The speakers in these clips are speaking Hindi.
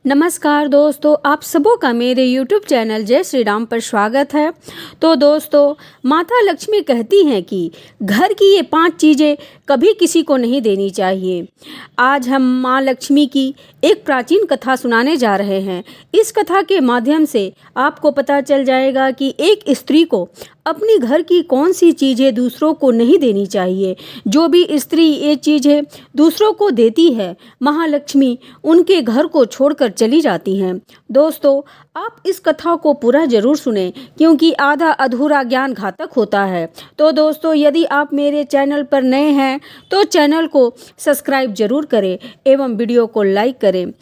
नमस्कार दोस्तों, आप सबों का मेरे YouTube चैनल जय श्री राम पर स्वागत है। तो दोस्तों, माता लक्ष्मी कहती हैं कि घर की ये 5 चीज़ें कभी किसी को नहीं देनी चाहिए। आज हम माँ लक्ष्मी की एक प्राचीन कथा सुनाने जा रहे हैं। इस कथा के माध्यम से आपको पता चल जाएगा कि एक स्त्री को अपनी घर की कौन सी चीज़ें दूसरों को नहीं देनी चाहिए। जो भी स्त्री ये चीज़ें दूसरों को देती है, महालक्ष्मी उनके घर को छोड़कर चली जाती हैं। दोस्तों, आप इस कथा को पूरा जरूर सुनें, क्योंकि आधा अधूरा ज्ञान घातक होता है। तो दोस्तों, यदि आप मेरे चैनल पर नए हैं तो चैनल को सब्सक्राइब जरूर करें एवं वीडियो को लाइक करें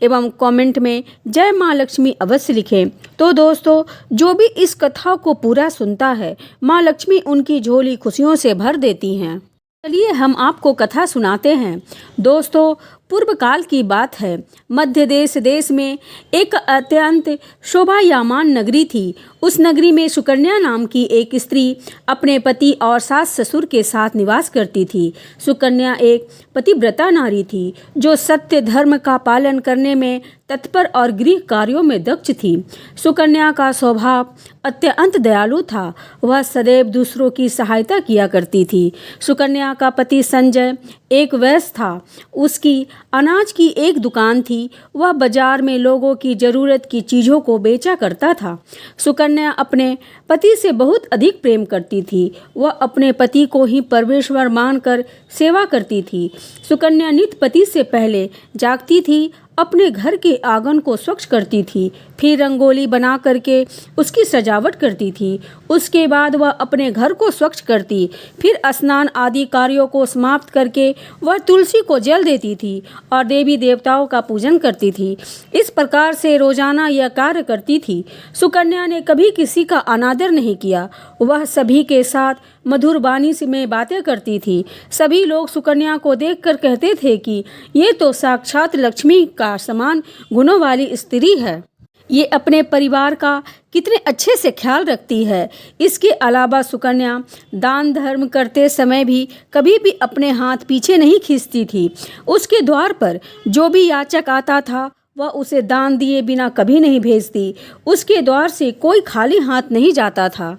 एवं कमेंट में जय माँ लक्ष्मी अवश्य लिखें। तो दोस्तों, जो भी इस कथा को पूरा सुनता है, माँ लक्ष्मी उनकी झोली खुशियों से भर देती हैं। चलिए हम आपको कथा सुनाते हैं। दोस्तों, पूर्व काल की बात है। मध्य देश में एक अत्यंत शोभायमान नगरी थी। उस नगरी में सुकन्या नाम की एक स्त्री अपने पति और सास ससुर के साथ निवास करती थी। सुकन्या एक पतिव्रता नारी थी, जो सत्य धर्म का पालन करने में तत्पर और गृह कार्यों में दक्ष थी। सुकन्या का स्वभाव अत्यंत दयालु था। वह सदैव दूसरों की सहायता किया करती थी। सुकन्या का पति संजय एक वैश्य था। उसकी अनाज की एक दुकान थी। वह बाजार में लोगों की जरूरत की चीज़ों को बेचा करता था। सुकन्या अपने पति से बहुत अधिक प्रेम करती थी। वह अपने पति को ही परमेश्वर मानकर सेवा करती थी। सुकन्या नित्य पति से पहले जागती थी, अपने घर के आंगन को स्वच्छ करती थी, फिर रंगोली बना करके उसकी सजावट करती थी। उसके बाद वह अपने घर को स्वच्छ करती, फिर स्नान आदि कार्यों को समाप्त करके वह तुलसी को जल देती थी और देवी देवताओं का पूजन करती थी। इस प्रकार से रोजाना यह कार्य करती थी। सुकन्या ने कभी किसी का अनादर नहीं किया। वह सभी के साथ मधुर वाणी में बातें करती थी। सभी लोग सुकन्या को देखकर कहते थे कि ये तो साक्षात लक्ष्मी का समान गुणों वाली स्त्री है। ये अपने परिवार का कितने अच्छे से ख्याल रखती है। इसके अलावा सुकन्या दान धर्म करते समय भी कभी भी अपने हाथ पीछे नहीं खींचती थी। उसके द्वार पर जो भी याचक आता था, वह उसे दान दिए बिना कभी नहीं भेजती। उसके द्वार से कोई खाली हाथ नहीं जाता था।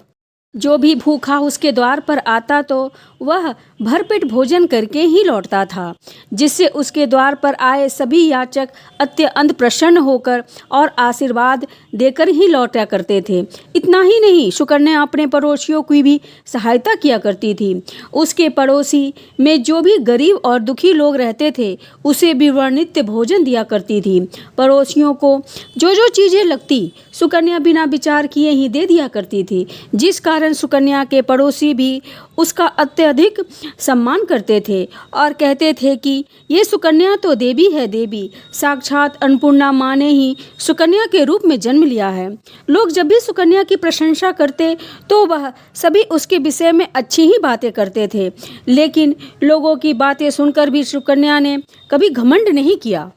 जो भी भूखा उसके द्वार पर आता तो वह भरपेट भोजन करके ही लौटता था, जिससे उसके द्वार पर आए सभी याचक अत्यंत प्रसन्न होकर और आशीर्वाद देकर ही लौटा करते थे। इतना ही नहीं, सुकन्या अपने पड़ोसियों की भी सहायता किया करती थी। उसके पड़ोसी में जो भी गरीब और दुखी लोग रहते थे, उसे भी वह नित्य भोजन दिया करती थी। पड़ोसियों को जो जो चीज़ें लगती, सुकन्या बिना विचार किए ही दे दिया करती थी, जिस कारण सुकन्या के पड़ोसी भी उसका अत्यधिक सम्मान करते थे और कहते थे कि ये सुकन्या तो देवी है, देवी साक्षात अन्नपूर्णा माँ ने ही सुकन्या के रूप में जन्म लिया है। लोग जब भी सुकन्या की प्रशंसा करते तो वह सभी उसके विषय में अच्छी ही बातें करते थे, लेकिन लोगों की बातें सुनकर भी सुकन्या ने कभी घमंड नहीं किया।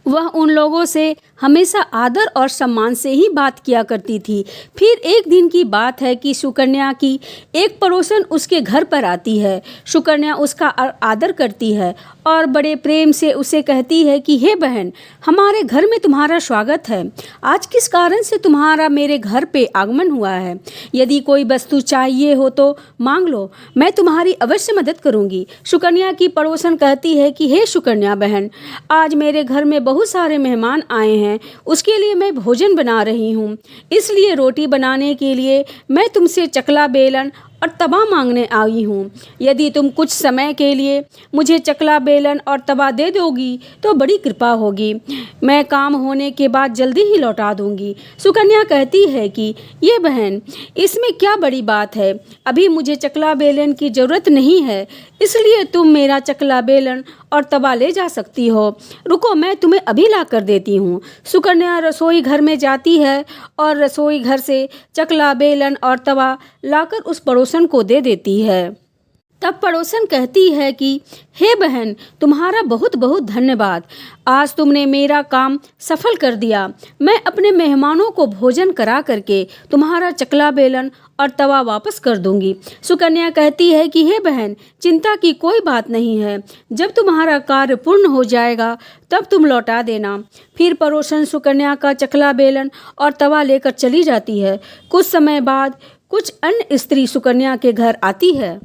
वह उन लोगों से हमेशा आदर और सम्मान से ही बात किया करती थी। फिर एक दिन की बात है कि सुकन्या की एक पड़ोसन उसके घर पर आती है। सुकन्या उसका आदर करती है और बड़े प्रेम से उसे कहती है कि हे बहन, हमारे घर में तुम्हारा स्वागत है। आज किस कारण से तुम्हारा मेरे घर पे आगमन हुआ है? यदि कोई वस्तु चाहिए हो तो मांग लो, मैं तुम्हारी अवश्य मदद करूंगी। सुकन्या की पड़ोसन कहती है कि हे सुकन्या बहन, आज मेरे घर में बहुत सारे मेहमान आए हैं, उसके लिए मैं भोजन बना रही हूँ। इसलिए रोटी बनाने के लिए मैं तुमसे चकला बेलन और तवा मांगने आई हूँ। यदि तुम कुछ समय के लिए मुझे चकला बेलन और तवा दे दोगी तो बड़ी कृपा होगी। मैं काम होने के बाद जल्दी ही लौटा दूंगी। सुकन्या कहती है कि ये बहन, इसमें क्या बड़ी बात है? अभी मुझे चकला बेलन की ज़रूरत नहीं है, इसलिए तुम मेरा चकला बेलन और तवा ले जा सकती हो। रुको, मैं तुम्हें अभी ला कर देती हूँ। सुकन्या रसोई घर में जाती है और रसोई घर से चकला बेलन और तवा लाकर उस पड़ोसन को दे देती है। तब पड़ोसन कहती है कि हे बहन, तुम्हारा बहुत बहुत धन्यवाद। आज तुमने मेरा काम सफल कर दिया। मैं अपने मेहमानों को भोजन करा करके तुम्हारा चकला बेलन और तवा वापस कर दूंगी। सुकन्या कहती है कि हे बहन, चिंता की कोई बात नहीं है, जब तुम्हारा कार्य पूर्ण हो जाएगा तब तुम लौटा देना। फिर पड़ोसन सुकन्या का चकला बेलन और तवा लेकर चली जाती है। कुछ समय बाद कुछ अन्य स्त्री सुकन्या के घर आती है।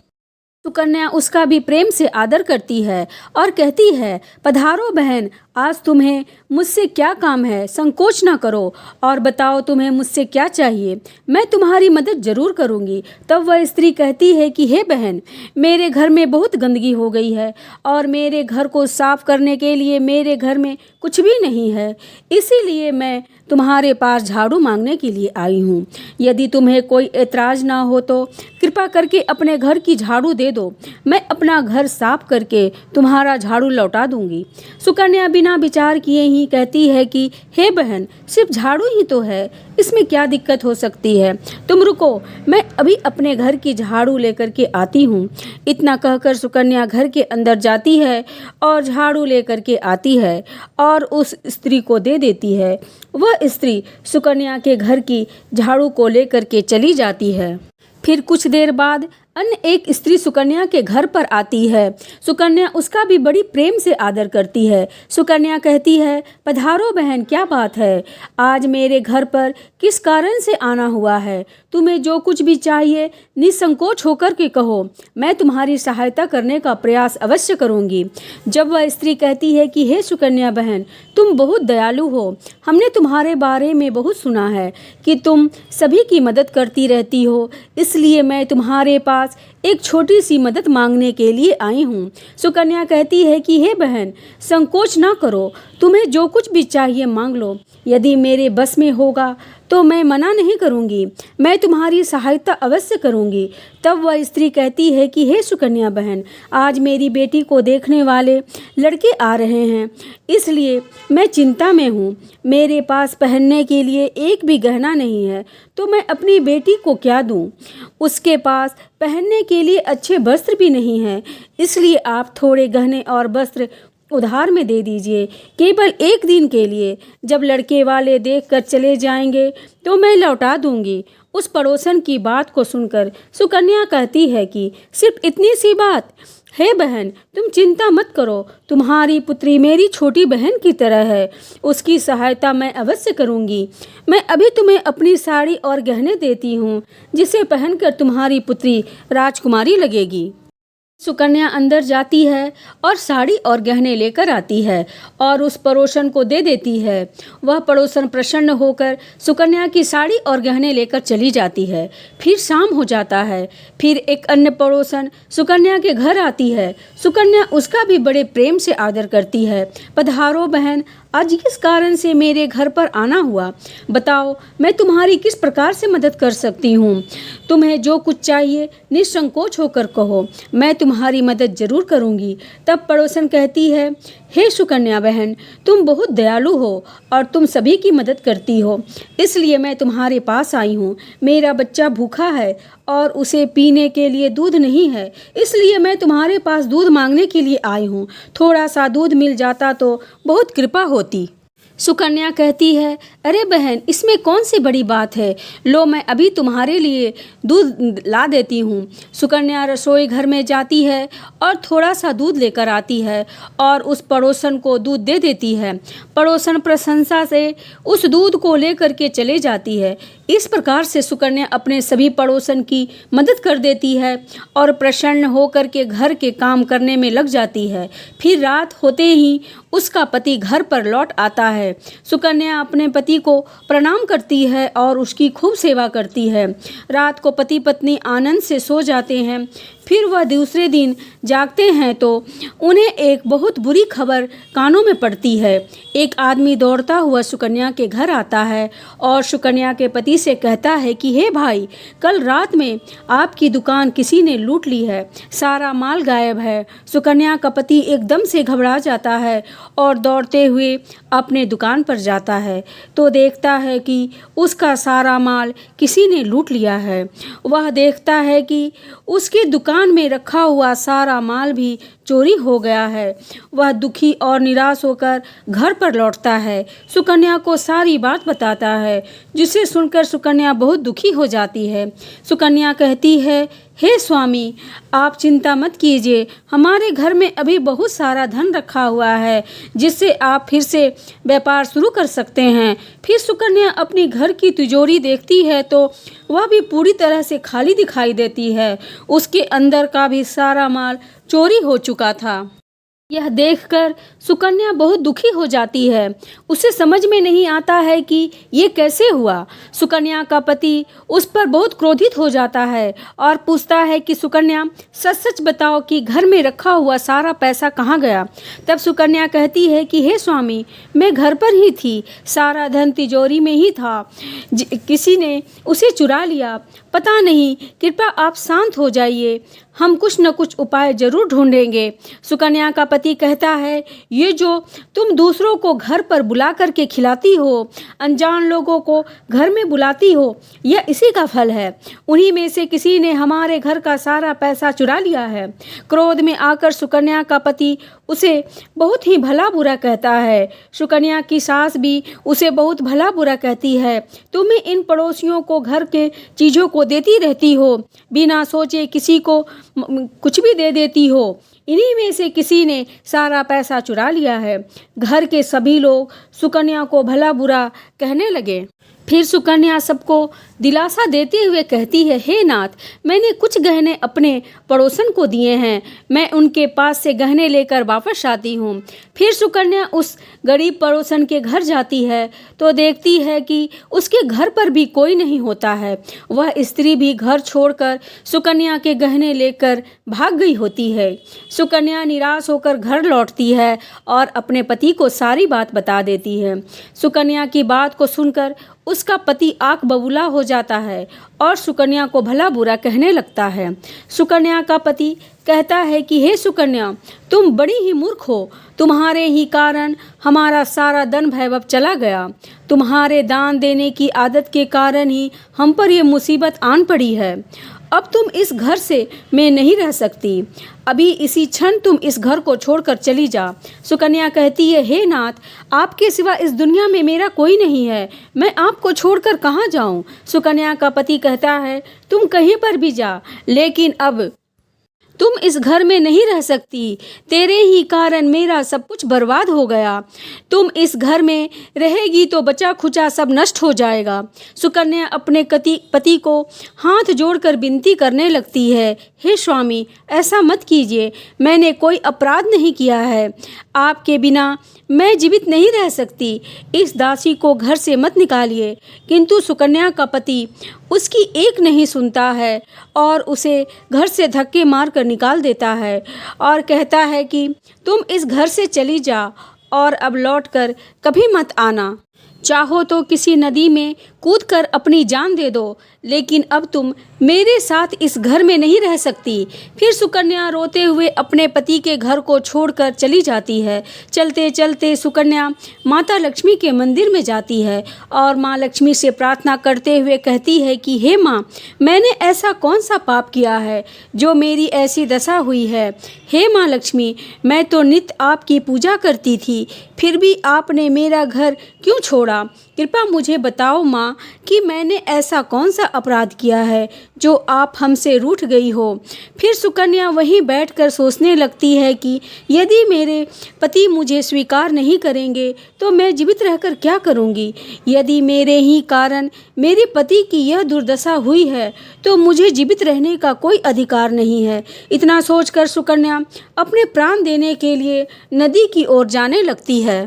सुकन्या उसका भी प्रेम से आदर करती है और कहती है, पधारो बहन, आज तुम्हें मुझसे क्या काम है, संकोच ना करो और बताओ तुम्हें मुझसे क्या चाहिए, मैं तुम्हारी मदद जरूर करूंगी। तब वह स्त्री कहती है कि हे बहन, मेरे घर में बहुत गंदगी हो गई है और मेरे घर को साफ करने के लिए मेरे घर में कुछ भी नहीं है, इसीलिए मैं तुम्हारे पास झाड़ू मांगने के लिए आई हूँ। यदि तुम्हें कोई ऐतराज ना हो तो कृपा करके अपने घर की झाड़ू दे दो, मैं अपना घर साफ करके तुम्हारा झाड़ू लौटा दूंगी। सुकन्या बिना विचार किए ही कहती है कि हे बहन, सिर्फ झाड़ू ही तो है, इसमें क्या दिक्कत हो सकती है, तुम रुको, मैं अभी अपने घर की झाड़ू लेकर के आती हूँ। इतना कहकर सुकन्या घर के अंदर जाती है और झाड़ू लेकर के आती है और उस स्त्री को दे देती है। वह स्त्री सुकन्या के घर की झाड़ू को लेकर के चली जाती है। फिर कुछ देर बाद अन्य एक स्त्री सुकन्या के घर पर आती है। सुकन्या उसका भी बड़ी प्रेम से आदर करती है। सुकन्या कहती है, पधारो बहन, क्या बात है, आज मेरे घर पर किस कारण से आना हुआ है, तुम्हें जो कुछ भी चाहिए निसंकोच होकर के कहो, मैं तुम्हारी सहायता करने का प्रयास अवश्य करूंगी। जब वह स्त्री कहती है कि हे सुकन्या बहन, तुम बहुत दयालु हो, हमने तुम्हारे बारे में बहुत सुना है कि तुम सभी की मदद करती रहती हो, इसलिए मैं तुम्हारे पास एक छोटी सी मदद मांगने के लिए आई हूँ। सुकन्या कहती है कि हे बहन, संकोच ना करो, तुम्हें जो कुछ भी चाहिए मांग लो, यदि मेरे बस में होगा तो मैं मना नहीं करूँगी, मैं तुम्हारी सहायता अवश्य करूँगी। तब वह स्त्री कहती है कि हे सुकन्या बहन, आज मेरी बेटी को देखने वाले लड़के आ रहे हैं, इसलिए मैं चिंता में हूँ, मेरे पास पहनने के लिए एक भी गहना नहीं है, तो मैं अपनी बेटी को क्या दूँ, उसके पास पहनने के लिए अच्छे वस्त्र भी नहीं है, इसलिए आप थोड़े गहने और वस्त्र उधार में दे दीजिए, केवल एक दिन के लिए, जब लड़के वाले देखकर चले जाएंगे तो मैं लौटा दूंगी। उस पड़ोसन की बात को सुनकर सुकन्या कहती है कि सिर्फ इतनी सी बात, हे बहन, तुम चिंता मत करो, तुम्हारी पुत्री मेरी छोटी बहन की तरह है, उसकी सहायता मैं अवश्य करूंगी। मैं अभी तुम्हें अपनी साड़ी और गहने देती हूँ, जिसे पहनकर तुम्हारी पुत्री राजकुमारी लगेगी। सुकन्या अंदर जाती है और साड़ी और गहने लेकर आती है और उस पड़ोसन को दे देती है। वह पड़ोसन प्रसन्न होकर सुकन्या की साड़ी और गहने लेकर चली जाती है। फिर शाम हो जाता है। फिर एक अन्य पड़ोसन सुकन्या के घर आती है। सुकन्या उसका भी बड़े प्रेम से आदर करती है। पधारो बहन, आज किस कारण से मेरे घर पर आना हुआ, बताओ मैं तुम्हारी किस प्रकार से मदद कर सकती हूँ। तुम्हें जो कुछ चाहिए निसंकोच होकर कहो, मैं तुम्हारी मदद जरूर करूँगी। तब पड़ोसन कहती है, हे सुकन्या बहन, तुम बहुत दयालु हो और तुम सभी की मदद करती हो, इसलिए मैं तुम्हारे पास आई हूँ। मेरा बच्चा भूखा है और उसे पीने के लिए दूध नहीं है, इसलिए मैं तुम्हारे पास दूध मांगने के लिए आई हूँ। थोड़ा सा दूध मिल जाता तो बहुत कृपा होती। सुकन्या कहती है, अरे बहन, इसमें कौन सी बड़ी बात है, लो मैं अभी तुम्हारे लिए दूध ला देती हूँ। सुकन्या रसोई घर में जाती है और थोड़ा सा दूध लेकर आती है और उस पड़ोसन को दूध दे देती है। पड़ोसन प्रशंसा से उस दूध को लेकर के चले जाती है। इस प्रकार से सुकन्या अपने सभी पड़ोसन की मदद कर देती है और प्रसन्न होकर के घर के काम करने में लग जाती है। फिर रात होते ही उसका पति घर पर लौट आता है। सुकन्या अपने पति को प्रणाम करती है और उसकी खूब सेवा करती है। रात को पति पत्नी आनंद से सो जाते हैं। फिर वह दूसरे दिन जागते हैं तो उन्हें एक बहुत बुरी खबर कानों में पड़ती है। एक आदमी दौड़ता हुआ सुकन्या के घर आता है और सुकन्या के पति से कहता है कि हे भाई, कल रात में आपकी दुकान किसी ने लूट ली है, सारा माल गायब है। सुकन्या का पति एकदम से घबरा जाता है और दौड़ते हुए अपने दुकान पर जाता है तो देखता है कि उसका सारा माल किसी ने लूट लिया है। वह देखता है कि उसकी दुकान दुकान में रखा हुआ सारा माल भी चोरी हो गया है। वह दुखी और निराश होकर घर पर लौटता है, सुकन्या को सारी बात बताता है, जिसे सुनकर सुकन्या बहुत दुखी हो जाती है। सुकन्या कहती है, हे स्वामी, आप चिंता मत कीजिए, हमारे घर में अभी बहुत सारा धन रखा हुआ है, जिससे आप फिर से व्यापार शुरू कर सकते हैं। फिर सुकन्या अपनी घर की तिजोरी देखती है तो वह भी पूरी तरह से खाली दिखाई देती है। उसके अंदर का भी सारा माल चोरी हो चुका था। यह देखकर सुकन्या बहुत दुखी हो जाती है। उसे समझ में नहीं आता है कि ये कैसे हुआ। सुकन्या का पति उस पर बहुत क्रोधित हो जाता है और पूछता है कि सुकन्या, सच सच बताओ कि घर में रखा हुआ सारा पैसा कहाँ गया। तब सुकन्या कहती है कि हे स्वामी, मैं घर पर ही थी, सारा धन तिजोरी में ही था, किसी ने उसे चुरा लिया, पता नहीं, कृपया आप शांत हो जाइए, हम कुछ न कुछ उपाय जरूर ढूंढेंगे। सुकन्या का पति कहता है, ये जो तुम दूसरों को घर पर बुला करके खिलाती हो, अनजान लोगों को घर में बुलाती हो, यह इसी का फल है। उन्हीं में से किसी ने हमारे घर का सारा पैसा चुरा लिया है। क्रोध में आकर सुकन्या का पति उसे बहुत ही भला बुरा कहता है। सुकन्या की सास भी उसे बहुत भला बुरा कहती है। तुम्हें इन पड़ोसियों को घर के चीज़ों को देती रहती हो, बिना सोचे किसी को कुछ भी दे देती हो। इन्हीं में से किसी ने सारा पैसा चुरा लिया है। घर के सभी लोग सुकन्या को भला बुरा कहने लगे। फिर सुकन्या सबको दिलासा देते हुए कहती है, हे नाथ, मैंने कुछ गहने अपने पड़ोसन को दिए हैं, मैं उनके पास से गहने लेकर वापस आती हूँ। फिर सुकन्या उस गरीब पड़ोसन के घर जाती है तो देखती है कि उसके घर पर भी कोई नहीं होता है। वह स्त्री भी घर छोड़कर सुकन्या के गहने लेकर भाग गई होती है। सुकन्या निराश होकर घर लौटती है और अपने पति को सारी बात बता देती है। सुकन्या की बात को सुनकर उसका पति आंख बबूला हो जाता है और सुकन्या को भला बुरा कहने लगता है। सुकन्या का पति कहता है कि हे सुकन्या, तुम बड़ी ही मूर्ख हो, तुम्हारे ही कारण हमारा सारा धन वैभव चला गया। तुम्हारे दान देने की आदत के कारण ही हम पर ये मुसीबत आन पड़ी है। अब तुम इस घर से मैं नहीं रह सकती, अभी इसी क्षण तुम इस घर को छोड़कर चली जा। सुकन्या कहती है, हे नाथ, आपके सिवा इस दुनिया में मेरा कोई नहीं है, मैं आपको छोड़कर कहाँ जाऊँ। सुकन्या का पति कहता है, तुम कहीं पर भी जा, लेकिन अब तुम इस घर में नहीं रह सकती, तेरे ही कारण मेरा सब कुछ बर्बाद हो गया। तुम इस घर में रहेगी तो बचा खुचा सब नष्ट हो जाएगा। सुकन्या अपने पति को हाथ जोड़कर विनती करने लगती है, हे स्वामी, ऐसा मत कीजिए, मैंने कोई अपराध नहीं किया है, आपके बिना मैं जीवित नहीं रह सकती, इस दासी को घर से मत निकालिए। किंतु सुकन्या का पति उसकी एक नहीं सुनता है और उसे घर से धक्के मार कर निकाल देता है और कहता है कि तुम इस घर से चली जा और अब लौटकर कभी मत आना। चाहो तो किसी नदी में कूदकर अपनी जान दे दो, लेकिन अब तुम मेरे साथ इस घर में नहीं रह सकती। फिर सुकन्या रोते हुए अपने पति के घर को छोड़कर चली जाती है। चलते चलते सुकन्या माता लक्ष्मी के मंदिर में जाती है और माँ लक्ष्मी से प्रार्थना करते हुए कहती है कि हे माँ, मैंने ऐसा कौन सा पाप किया है जो मेरी ऐसी दशा हुई है। हे माँ लक्ष्मी, मैं तो नित्य आपकी पूजा करती थी, फिर भी आपने मेरा घर क्यों छोड़ा। कृपया मुझे बताओ माँ कि मैंने ऐसा कौन सा अपराध किया है जो आप हमसे रूठ गई हो। फिर सुकन्या वहीं बैठकर सोचने लगती है कि यदि मेरे पति मुझे स्वीकार नहीं करेंगे तो मैं जीवित रहकर क्या करूँगी। यदि मेरे ही कारण मेरे पति की यह दुर्दशा हुई है तो मुझे जीवित रहने का कोई अधिकार नहीं है। इतना सोचकर सुकन्या अपने प्राण देने के लिए नदी की ओर जाने लगती है।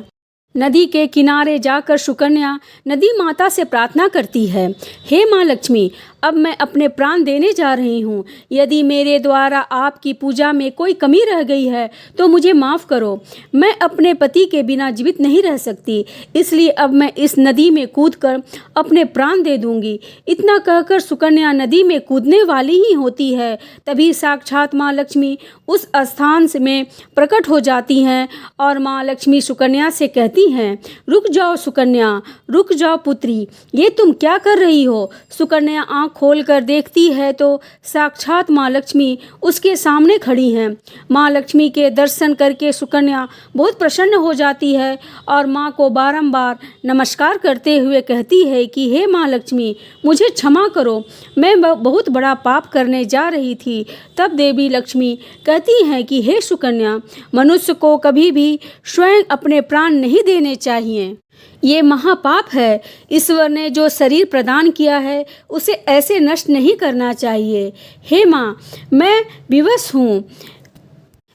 नदी के किनारे जाकर सुकन्या नदी माता से प्रार्थना करती है, हे माँ लक्ष्मी, अब मैं अपने प्राण देने जा रही हूँ। यदि मेरे द्वारा आपकी पूजा में कोई कमी रह गई है तो मुझे माफ़ करो। मैं अपने पति के बिना जीवित नहीं रह सकती, इसलिए अब मैं इस नदी में कूदकर अपने प्राण दे दूंगी। इतना कहकर सुकन्या नदी में कूदने वाली ही होती है, तभी साक्षात माँ लक्ष्मी उस स्थान में प्रकट हो जाती हैं और माँ लक्ष्मी सुकन्या से कहती हैं, रुक जाओ सुकन्या, रुक जाओ पुत्री, ये तुम क्या कर रही हो। सुकन्या आँख खोलकर देखती है तो साक्षात माँ लक्ष्मी उसके सामने खड़ी हैं। माँ लक्ष्मी के दर्शन करके सुकन्या बहुत प्रसन्न हो जाती है और माँ को बारंबार नमस्कार करते हुए कहती है कि हे माँ लक्ष्मी, मुझे क्षमा करो, मैं बहुत बड़ा पाप करने जा रही थी। तब देवी लक्ष्मी कहती हैं कि हे सुकन्या, मनुष्य को कभी भी स्वयं अपने प्राण नहीं देने चाहिए, ये महापाप है। ईश्वर ने जो शरीर प्रदान किया है उसे ऐसे नष्ट नहीं करना चाहिए। हे माँ, मैं विवश हूँ,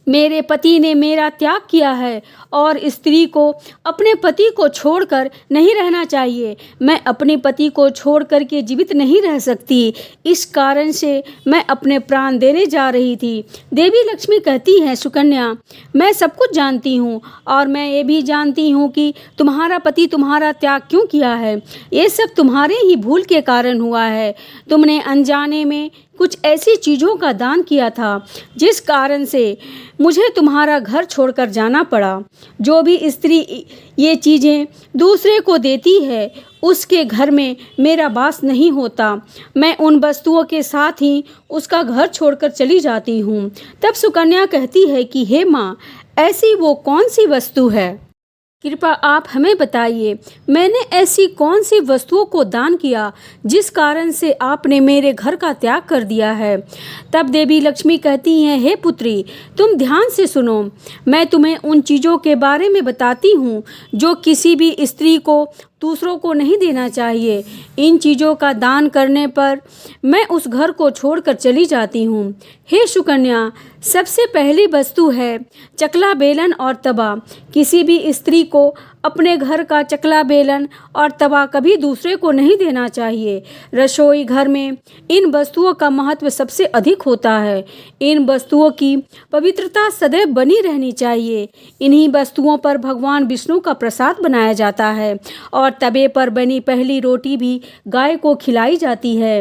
मेरे पति ने मेरा त्याग किया है और स्त्री को अपने पति को छोड़कर नहीं रहना चाहिए। मैं अपने पति को छोड़ कर के जीवित नहीं रह सकती, इस कारण से मैं अपने प्राण देने जा रही थी। देवी लक्ष्मी कहती हैं, सुकन्या, मैं सब कुछ जानती हूँ और मैं ये भी जानती हूँ कि तुम्हारा पति तुम्हारा त्याग क्यों किया है। ये सब तुम्हारे ही भूल के कारण हुआ है। तुमने अनजाने में कुछ ऐसी चीज़ों का दान किया था जिस कारण से मुझे तुम्हारा घर छोड़कर जाना पड़ा। जो भी स्त्री ये चीज़ें दूसरे को देती है उसके घर में मेरा वास नहीं होता। मैं उन वस्तुओं के साथ ही उसका घर छोड़कर चली जाती हूँ। तब सुकन्या कहती है कि हे माँ, ऐसी वो कौन सी वस्तु है, कृपा आप हमें बताइए। मैंने ऐसी कौन सी वस्तुओं को दान किया जिस कारण से आपने मेरे घर का त्याग कर दिया है। तब देवी लक्ष्मी कहती हैं, हे पुत्री, तुम ध्यान से सुनो, मैं तुम्हें उन चीज़ों के बारे में बताती हूँ जो किसी भी स्त्री को दूसरों को नहीं देना चाहिए। इन चीज़ों का दान करने पर मैं उस घर को छोड़कर चली जाती हूँ। हे सुकन्या, सबसे पहली वस्तु है चकला बेलन और तवा। किसी भी स्त्री को अपने घर का चकला बेलन और तवा कभी दूसरे को नहीं देना चाहिए। रसोई घर में इन वस्तुओं का महत्व सबसे अधिक होता है। इन वस्तुओं की पवित्रता सदैव बनी रहनी चाहिए। इन्हीं वस्तुओं पर भगवान विष्णु का प्रसाद बनाया जाता है और तवे पर बनी पहली रोटी भी गाय को खिलाई जाती है।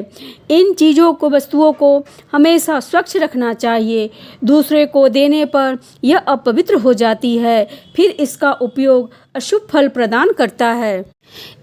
इन चीज़ों को वस्तुओं को हमेशा स्वच्छ रखना चाहिए। दूसरे को देने पर यह अपवित्र हो जाती है, फिर इसका उपयोग अशुभ फल प्रदान करता है।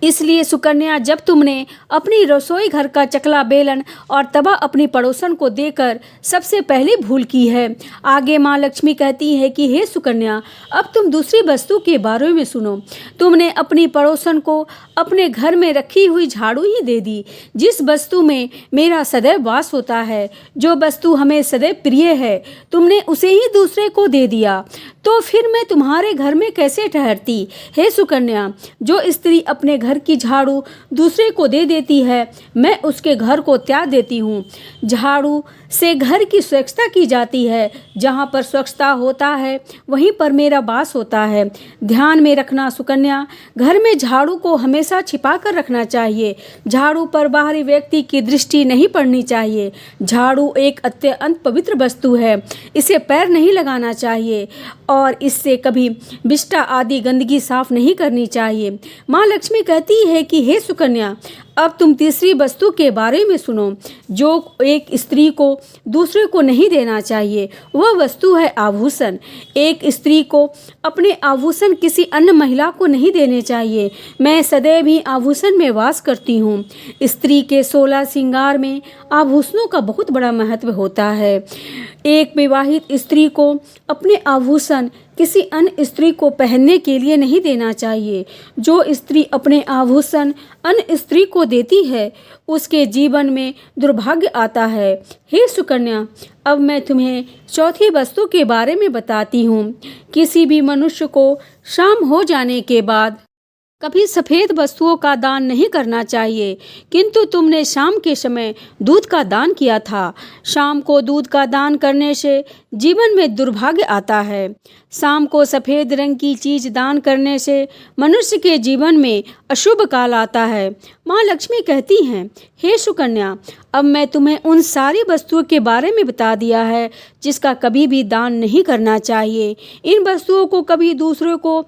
इसलिए सुकन्या, जब तुमने अपनी रसोई घर का चकला बेलन और तवा अपनी पड़ोसन को देकर सबसे पहले भूल की है। आगे माँ लक्ष्मी कहती है कि हे सुकन्या, अब तुम दूसरी वस्तु के बारे में सुनो। तुमने अपनी पड़ोसन को अपने घर में रखी हुई झाड़ू ही दे दी, जिस वस्तु में मेरा सदैव वास होता है, जो वस्तु हमें सदैव प्रिय है, तुमने उसे ही दूसरे को दे दिया, तो फिर मैं तुम्हारे घर में कैसे ठहरती। हे सुकन्या, जो स्त्री अपने घर की झाड़ू दूसरे को दे देती है, मैं उसके घर को त्याग देती हूँ। झाड़ू से घर की स्वच्छता की जाती है। जहाँ पर स्वच्छता होता है वहीं पर मेरा वास होता है। ध्यान में रखना सुकन्या, घर में झाड़ू को हमेशा छिपा कर रखना चाहिए। झाड़ू पर बाहरी व्यक्ति की दृष्टि नहीं पड़नी चाहिए। झाड़ू एक अत्यंत पवित्र वस्तु है, इसे पैर नहीं लगाना चाहिए और इससे कभी बिष्टा आदि गंदगी साफ नहीं करनी चाहिए। माँ लक्ष्मी कहती है कि हे सुकन्या, अब तुम तीसरी वस्तु के बारे में सुनो जो एक स्त्री को दूसरे को नहीं देना चाहिए। वह वस्तु है आभूषण। एक स्त्री को अपने आभूषण किसी अन्य महिला को नहीं देने चाहिए। मैं सदैव ही आभूषण में वास करती हूँ। स्त्री के 16 श्रृंगार में आभूषणों का बहुत बड़ा महत्व होता है। एक विवाहित स्त्री को अपने आभूषण किसी अन्य स्त्री को पहनने के लिए नहीं देना चाहिए। जो स्त्री अपने आभूषण अन्य स्त्री को देती है उसके जीवन में दुर्भाग्य आता है। हे सुकन्या, अब मैं तुम्हें चौथी वस्तु के बारे में बताती हूँ। किसी भी मनुष्य को शाम हो जाने के बाद कभी सफ़ेद वस्तुओं का दान नहीं करना चाहिए, किंतु तुमने शाम के समय दूध का दान किया था। शाम को दूध का दान करने से जीवन में दुर्भाग्य आता है। शाम को सफ़ेद रंग की चीज़ दान करने से मनुष्य के जीवन में अशुभ काल आता है। माँ लक्ष्मी कहती हैं, हे सुकन्या, अब मैं तुम्हें उन सारी वस्तुओं के बारे में बता दिया है जिसका कभी भी दान नहीं करना चाहिए। इन वस्तुओं को कभी दूसरों को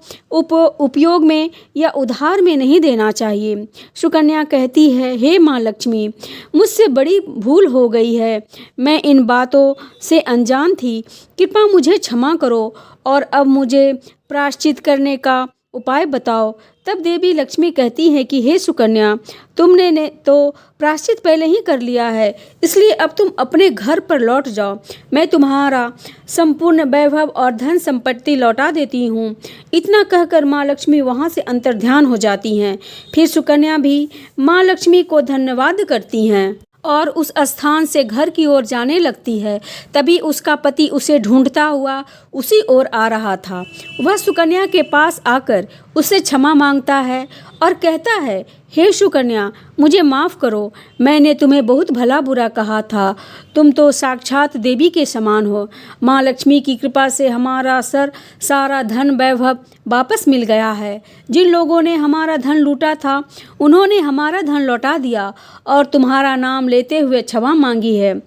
उपयोग में या उधार में नहीं देना चाहिए। सुकन्या कहती है, हे माँ लक्ष्मी, मुझसे बड़ी भूल हो गई है। मैं इन बातों से अनजान थी। कृपा मुझे क्षमा करो और अब मुझे प्रायश्चित करने का उपाय बताओ। तब देवी लक्ष्मी कहती हैं कि हे सुकन्या, तुमने ने तो प्रायश्चित पहले ही कर लिया है, इसलिए अब तुम अपने घर पर लौट जाओ। मैं तुम्हारा संपूर्ण वैभव और धन संपत्ति लौटा देती हूँ। इतना कहकर माँ लक्ष्मी वहाँ से अंतर्ध्यान हो जाती हैं। फिर सुकन्या भी माँ लक्ष्मी को धन्यवाद करती हैं और उस स्थान से घर की ओर जाने लगती है। तभी उसका पति उसे ढूंढता हुआ उसी ओर आ रहा था। वह सुकन्या के पास आकर उससे क्षमा मांगता है और कहता है, हे सुकन्या, मुझे माफ़ करो, मैंने तुम्हें बहुत भला बुरा कहा था। तुम तो साक्षात देवी के समान हो। माँ लक्ष्मी की कृपा से हमारा सारा धन वैभव वापस मिल गया है। जिन लोगों ने हमारा धन लूटा था उन्होंने हमारा धन लौटा दिया और तुम्हारा नाम लेते हुए क्षमा मांगी है।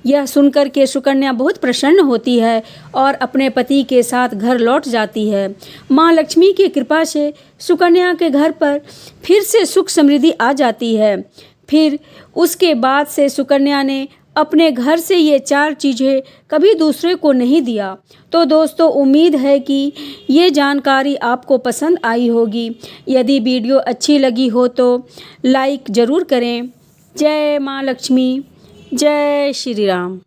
यह सुनकर के सुकन्या बहुत प्रसन्न होती है और अपने पति के साथ घर लौट जाती है। माँ लक्ष्मी की कृपा से सुकन्या के घर पर फिर से सुख समृद्धि आ जाती है। फिर उसके बाद से सुकन्या ने अपने घर से ये 4 चीज़ें कभी दूसरे को नहीं दिया। तो दोस्तों, उम्मीद है कि ये जानकारी आपको पसंद आई होगी। यदि वीडियो अच्छी लगी हो तो लाइक ज़रूर करें। जय माँ लक्ष्मी, जय श्री राम।